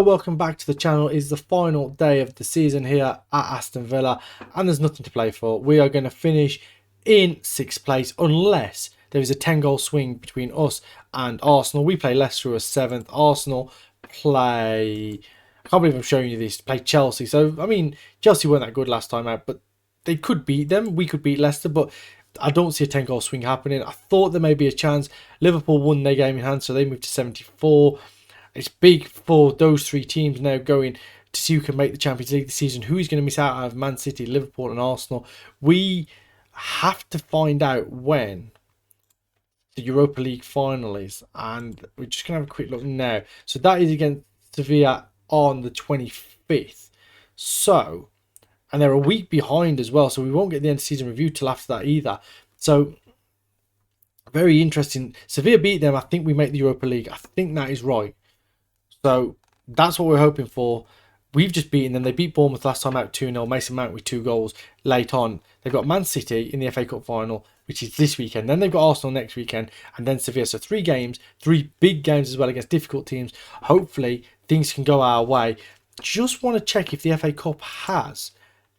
welcome back to the channel. It's the final day of the season here at Aston Villa and there's nothing to play for. We are going to finish in 6th place unless there is a 10-goal swing between us and Arsenal. We play Leicester who are 7th. Arsenal play, I can't believe I'm showing you this, play Chelsea. So I mean, Chelsea weren't that good last time out, but they could beat them. We could beat Leicester, but I don't see a 10-goal swing happening. I thought there may be a chance. Liverpool won their game in hand, so they moved to 74. It's big for those three teams now going to see who can make the Champions League this season. Who is going to miss out of Man City, Liverpool and Arsenal? We have to find out when the Europa League final is. And we're just going to have a quick look now. So that is against Sevilla on the 25th. So, and they're a week behind as well. So we won't get the end of season review till after that either. So, very interesting. Sevilla beat them. I think we make the Europa League. I think that is right. So that's what we're hoping for. We've just beaten them. They beat Bournemouth last time out 2-0. Mason Mount with 2 goals late on. They've got Man City in the FA Cup final, which is this weekend. Then they've got Arsenal next weekend and then Sevilla. So 3 games, 3 big games as well against difficult teams. Hopefully things can go our way. Just want to check if the FA Cup has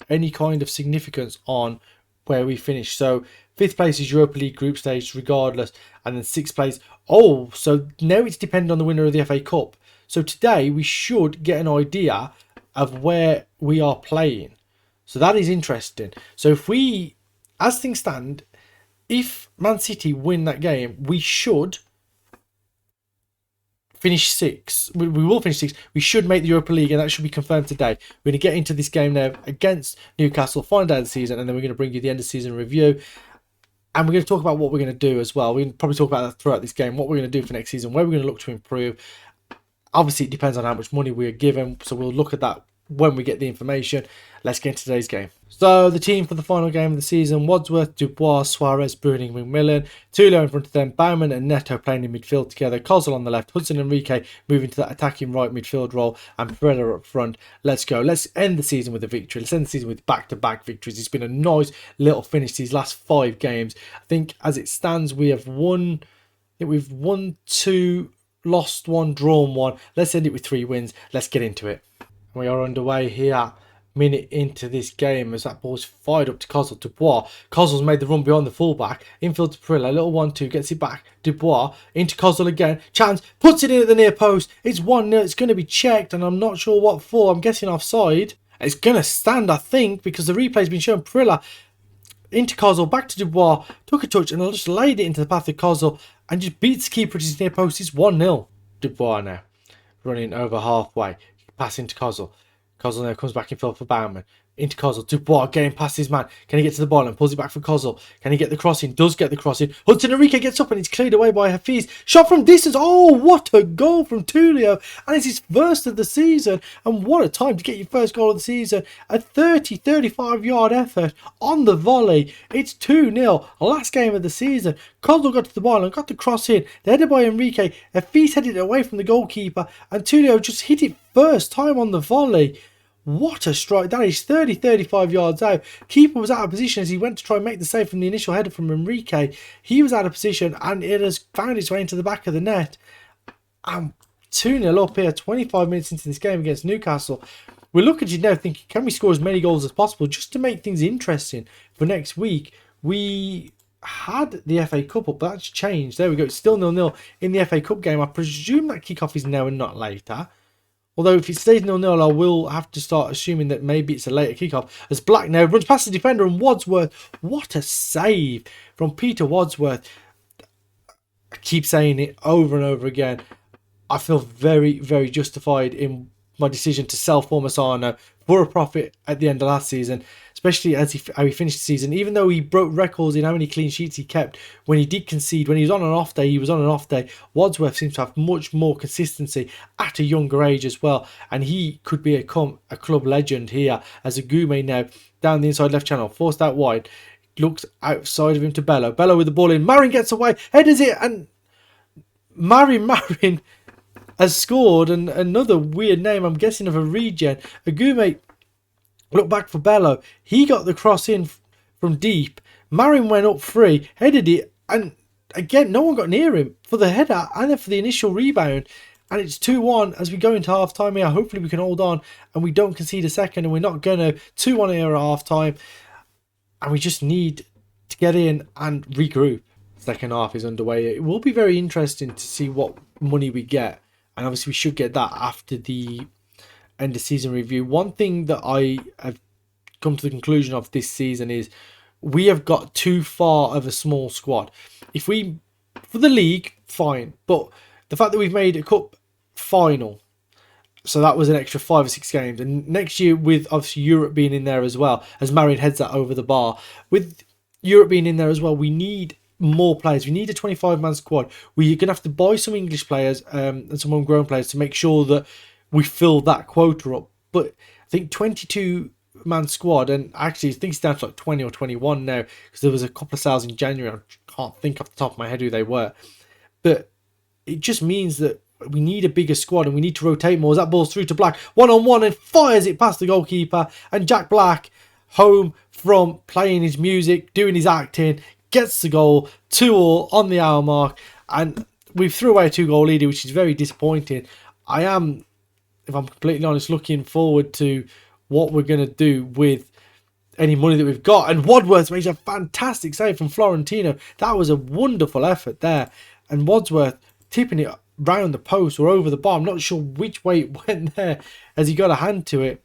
any kind of significance on where we finish. So 5th place is Europa League group stage regardless. And then 6th place. Oh, so now it's dependent on the winner of the FA Cup. So today we should get an idea of where we are playing. So that is interesting. So if we, as things stand, if Man City win that game, we should finish 6th. We will finish 6th. We should make the Europa League and that should be confirmed today. We're going to get into this game now against Newcastle, final day of the season, and then we're going to bring you the end of season review. And we're going to talk about what we're going to do as well. We can probably talk about that throughout this game, what we're going to do for next season, where we're going to look to improve. Obviously, it depends on how much money we are given, so we'll look at that when we get the information. Let's get into today's game. So, the team for the final game of the season: Wadsworth, Dubois, Suarez, Bruning, McMillan, Tulio in front of them, Bauman and Neto playing in midfield together, Kozil on the left, Hudson and Enrique moving to that attacking right midfield role, and Pereira up front. Let's go. Let's end the season with a victory. Let's end the season with back-to-back victories. It's been a nice little finish these last 5 games. I think as it stands, we have won. I think we've won 2. Lost 1, drawn 1. Let's end it with 3 wins. Let's get into it. We are underway here, minute into this game, as that ball's fired up to Kozil. Dubois. Kozil's made the run beyond the fullback. Infield to Pereira. Little 1-2. Gets it back. Dubois into Kozil again. Chance. Puts it in at the near post. It's 1-0. It's going to be checked, and I'm not sure what for. I'm guessing offside. It's going to stand, I think, because the replay's been shown. Pereira into Kozil, back to Dubois, took a touch and just laid it into the path of Kozil and just beats the keeper at his near post. It's 1-0. Dubois now running over halfway, passing to Kozil. Kozil now comes back in field for Bauman. Into Kozil. Dubois getting past his man. Can he get to the ball and pulls it back for Kozil? Can he get the crossing? Does get the crossing. Hudson Enrique gets up and it's cleared away by Hafiz. Shot from distance. Oh, what a goal from Tulio. And it's his first of the season. And what a time to get your first goal of the season. A 35 yard effort on the volley. It's 2-0. Last game of the season. Kozil got to the ball and got the cross in. The header by Enrique. Hafiz headed it away from the goalkeeper. And Tulio just hit it first time on the volley. What a strike. That is 35 yards out. Keeper was out of position as he went to try and make the save from the initial header from Enrique. He was out of position and it has found its way into the back of the net. And 2-0 up here, 25 minutes into this game against Newcastle. We're looking at it now thinking, can we score as many goals as possible just to make things interesting for next week? We had the FA Cup up, but that's changed. There we go. It's still 0-0 in the FA Cup game. I presume that kickoff is now and not later. Although if it stays 0-0, I will have to start assuming that maybe it's a later kickoff. As Black now runs past the defender and Wadsworth. What a save from Peter Wadsworth. I keep saying it over and over again. I feel very, very justified in my decision to sell Formasano for a profit at the end of last season, especially as how he finished the season. Even though he broke records in how many clean sheets he kept, when he did concede, when he was on an off day, he was on an off day. Wadsworth seems to have much more consistency at a younger age as well, and he could become a club legend here as a Gume now down the inside left channel, forced out wide, looks outside of him to Bello. Bello with the ball in, Marin gets away, headers it, and Marin has scored. And another weird name, I'm guessing of a regen. Agume look back for Bello. He got the cross in from deep. Marin went up free, headed it, and again, no one got near him for the header and then for the initial rebound. And it's 2-1 as we go into half time here. Hopefully we can hold on and we don't concede a second, and we're not going to 2-1 here at half time. And we just need to get in and regroup. Second half is underway. It will be very interesting to see what money we get. And obviously we should get that after the end of season review. One thing that I have come to the conclusion of this season is we have got too far of a small squad. If we, for the league, fine. But the fact that we've made a cup final, so that was an extra 5 or 6 games. And next year, with obviously Europe being in there as well, as Marion heads that over the bar, with Europe being in there as well, we need more players. We need a 25-man squad. We're going to have to buy some English players and some homegrown players to make sure that we fill that quota up. But I think 22-man squad, and actually I think it's down to like 20 or 21 now, because there was a couple of sales in January. I can't think off the top of my head who they were. But it just means that we need a bigger squad and we need to rotate more. As that ball's through to Black, one-on-one, and fires it past the goalkeeper. And Jack Black, home from playing his music, doing his acting, gets the goal, 2-2 on the hour mark. And we threw away a 2-goal lead, which is very disappointing. I am, if I'm completely honest, looking forward to what we're going to do with any money that we've got. And Wadsworth makes a fantastic save from Florentino. That was a wonderful effort there. And Wadsworth tipping it round the post or over the bar. I'm not sure which way it went there as he got a hand to it.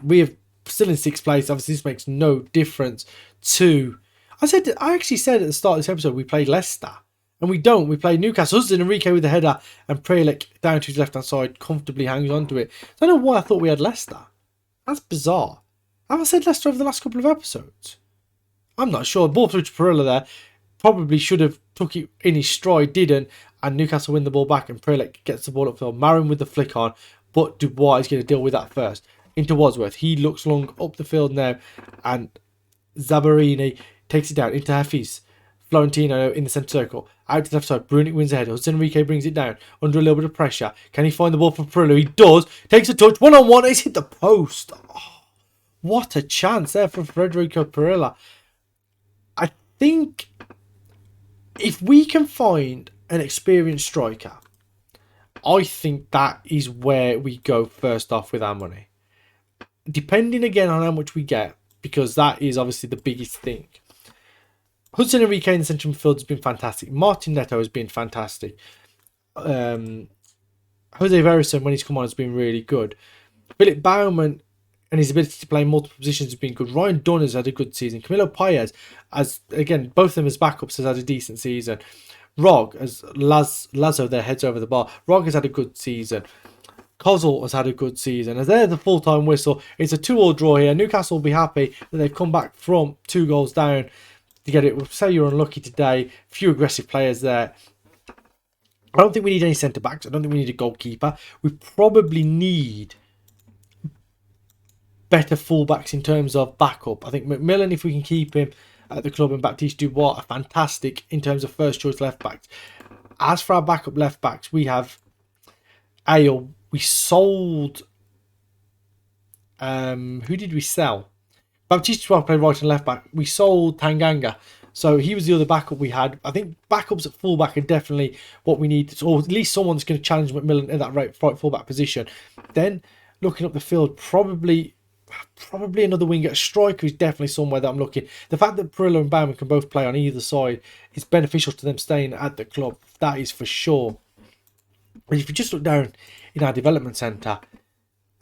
We are still in 6th place. Obviously, this makes no difference to... I actually said at the start of this episode we played Leicester. And we don't. We played Newcastle. Hudson Enrique with the header, and Prelec down to his left-hand side comfortably hangs onto it. I don't know why I thought we had Leicester. That's bizarre. Have I said Leicester over the last couple of episodes? I'm not sure. Ball through to Perilla there. Probably should have took it in his stride, didn't. And Newcastle win the ball back, and Prelec gets the ball upfield. Marin with the flick on, but Dubois is going to deal with that first. Into Wadsworth. He looks long up the field now, and Zabarini takes it down into Hafiz. Florentino in the centre circle. Out to the left side. Brunic wins ahead. Hudson Enrique brings it down under a little bit of pressure. Can he find the ball for Perillo? He does. Takes a touch. One-on-one. It's hit the post. Oh, what a chance there for Federico Perilla. I think if we can find an experienced striker, I think that is where we go first off with our money. Depending again on how much we get, because that is obviously the biggest thing. Hudson Enrique in the central midfield has been fantastic. Martin Neto has been fantastic. Jose Verison, when he's come on, has been really good. Philip Baumann and his ability to play multiple positions has been good. Ryan Dunn has had a good season. Camilo Paez, as again, both of them as backups, has had a decent season. Rog, as Lazo there heads over the bar. Rog has had a good season. Kozol has had a good season. As they're the full-time whistle, it's a 2-2 draw here. Newcastle will be happy that they've come back from 2 goals down to get it. We'll say you're unlucky today. Few aggressive players there. I don't think we need any centre-backs. I don't think we need a goalkeeper. We probably need better full-backs in terms of backup. I think McMillan, if we can keep him at the club, and Baptiste Dubois are fantastic in terms of first-choice left-backs. As for our backup left-backs, we have Ale. We sold... who did we sell? Baptiste Dubois played right and left back. We sold Tanganga. So he was the other backup we had. I think backups at fullback are definitely what we need. Or at least someone's going to challenge McMillan in that right fullback position. Then looking up the field, probably another winger. A striker is definitely somewhere that I'm looking. The fact that Perillo and Baumann can both play on either side is beneficial to them staying at the club. That is for sure. And if you just look down in our development centre,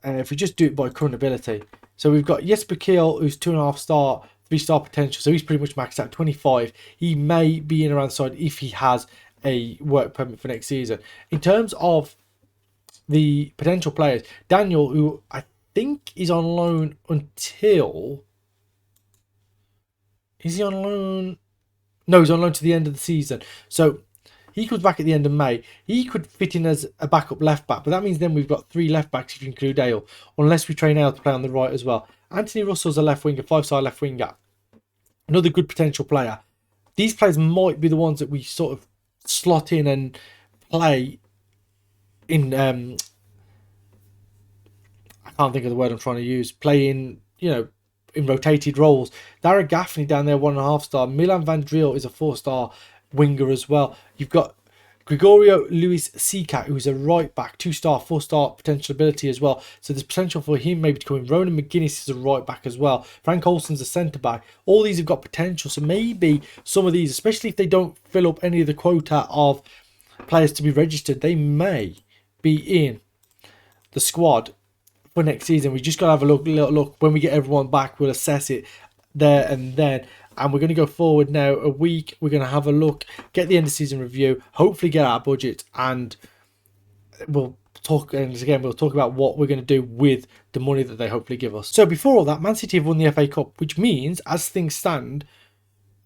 if we just do it by current ability. So we've got Jesper Kiel, who's 2.5 star, 3-star potential. So he's pretty much maxed out 25. He may be in around the side if he has a work permit for next season. In terms of the potential players, Daniel, who I think is on loan until... Is he on loan? No, he's on loan to the end of the season. So he comes back at the end of May. He could fit in as a backup left back, but that means then we've got 3 left backs if you include Ale, unless we train Ale to play on the right as well. Anthony Russell's a left winger, 5-star left winger. Another good potential player. These players might be the ones that we sort of slot in and play in... I can't think of the word I'm trying to use. Play in, in rotated roles. Dara Gaffney down there, 1.5 star. Milan Van Driel is a 4-star winger as well. You've got Gregorio Luis Seacat, who's a right back, 2-star, 4-star potential ability as well. So there's potential for him maybe to come in. Ronan McGuinness is a right back as well. Frank Olsen's a centre back. All these have got potential. So maybe some of these, especially if they don't fill up any of the quota of players to be registered, they may be in the squad for next season. We just got to have a little look. When we get everyone back, we'll assess it there and then. And we're going to go forward now a week. We're going to have a look, get the end of season review, hopefully get our budget, and we'll talk. And again, we'll talk about what we're going to do with the money that they hopefully give us. So before all that, Man City have won the FA Cup, which means, as things stand,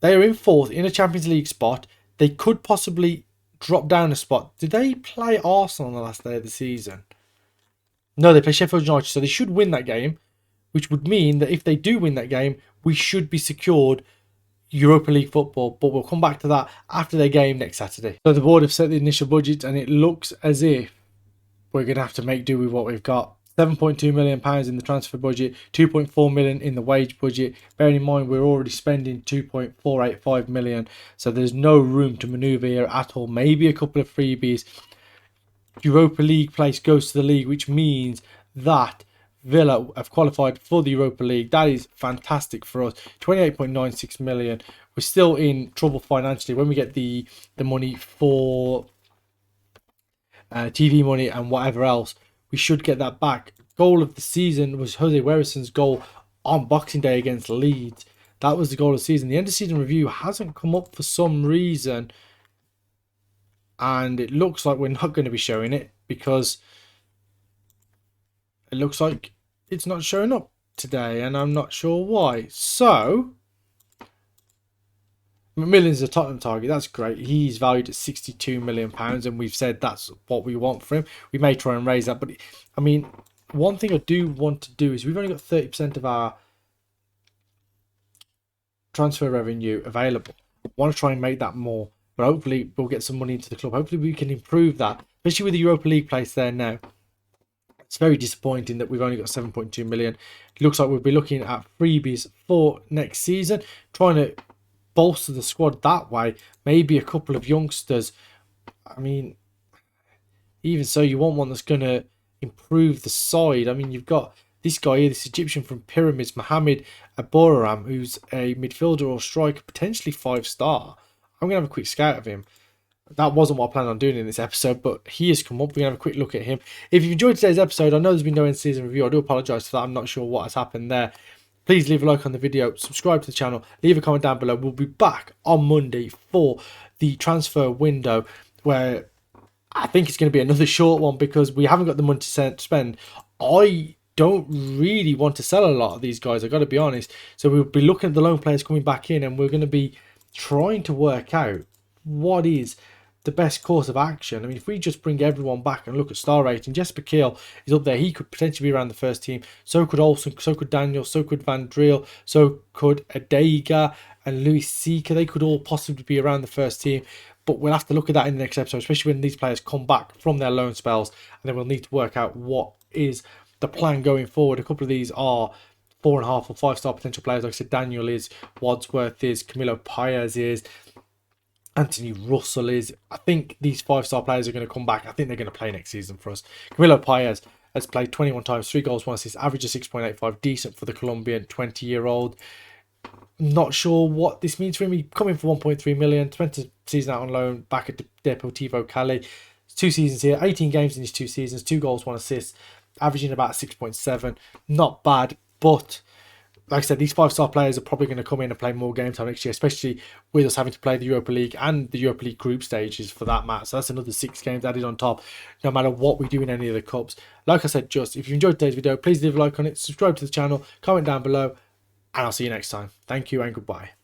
they are in fourth in a Champions League spot. They could possibly drop down a spot. Did they play Arsenal on the last day of the season? No, they play Sheffield United, so they should win that game, which would mean that if they do win that game, we should be secured Europa League football. But we'll come back to that after their game next Saturday. So the board have set the initial budget, and it looks as if we're going to have to make do with what we've got. £7.2 million in the transfer budget, 2.4 million in the wage budget. Bearing in mind we're already spending 2.485 million, so there's no room to manoeuvre here at all. Maybe a couple of freebies. Europa League place goes to the league, which means that Villa have qualified for the Europa League. That is fantastic for us. 28.96 million. We're still in trouble financially when we get the money for TV money and whatever else. We should get that back. Goal of the season was Jose Werrison's goal on Boxing Day against Leeds. That was the goal of the season. The end of season review hasn't come up for some reason, and it looks like we're not going to be showing it because it looks like it's not showing up today, and I'm not sure why. So McMillan's a Tottenham target. That's great. He's valued at £62 million, and we've said that's what we want for him. We may try and raise that, but I mean, one thing I do want to do is we've only got 30% of our transfer revenue available. I want to try and make that more, but hopefully we'll get some money into the club. Hopefully we can improve that, especially with the Europa League place there now. It's very disappointing that we've only got 7.2 million. It looks like we'll be looking at freebies for next season, trying to bolster the squad that way. Maybe a couple of youngsters. I mean, even so, you want one that's going to improve the side. I mean, you've got this guy here, this Egyptian from Pyramids, Mohamed Aboraram, who's a midfielder or striker, potentially 5-star. I'm going to have a quick scout of him. That wasn't what I planned on doing in this episode, but he has come up. We're going to have a quick look at him. If you've enjoyed today's episode, I know there's been no end season review. I do apologise for that. I'm not sure what has happened there. Please leave a like on the video, subscribe to the channel, leave a comment down below. We'll be back on Monday for the transfer window, where I think it's going to be another short one because we haven't got the money to spend. I don't really want to sell a lot of these guys, I've got to be honest. So we'll be looking at the loan players coming back in, and we're going to be trying to work out what is the best course of action. I mean, if we just bring everyone back and look at star rating, Jesper Keel is up there. He could potentially be around the first team. So could Olsen, so could Daniel, so could Van Driel, so could Adega and Luis Seeker. They could all possibly be around the first team. But we'll have to look at that in the next episode, especially when these players come back from their loan spells. And then we'll need to work out what is the plan going forward. A couple of these are 4.5 or 5-star potential players. Like I said, Daniel is, Wadsworth is, Camilo Paez is, Anthony Russell is. I think these 5-star players are going to come back. I think they're going to play next season for us. Camilo Paez has played 21 times, 3 goals, 1 assist, average of 6.85. Decent for the Colombian 20-year-old. Not sure what this means for him. He come in for 1.3 million. Spent a season out on loan back at Deportivo Cali. 2 seasons here, 18 games in his 2 seasons, 2 goals, 1 assist, averaging about 6.7. Not bad, but like I said, these 5-star players are probably going to come in and play more game time next year, especially with us having to play the Europa League and the Europa League group stages for that matter. So that's another 6 games added on top, no matter what we do in any of the cups. Like I said, just if you enjoyed today's video, please leave a like on it, subscribe to the channel, comment down below, and I'll see you next time. Thank you and goodbye.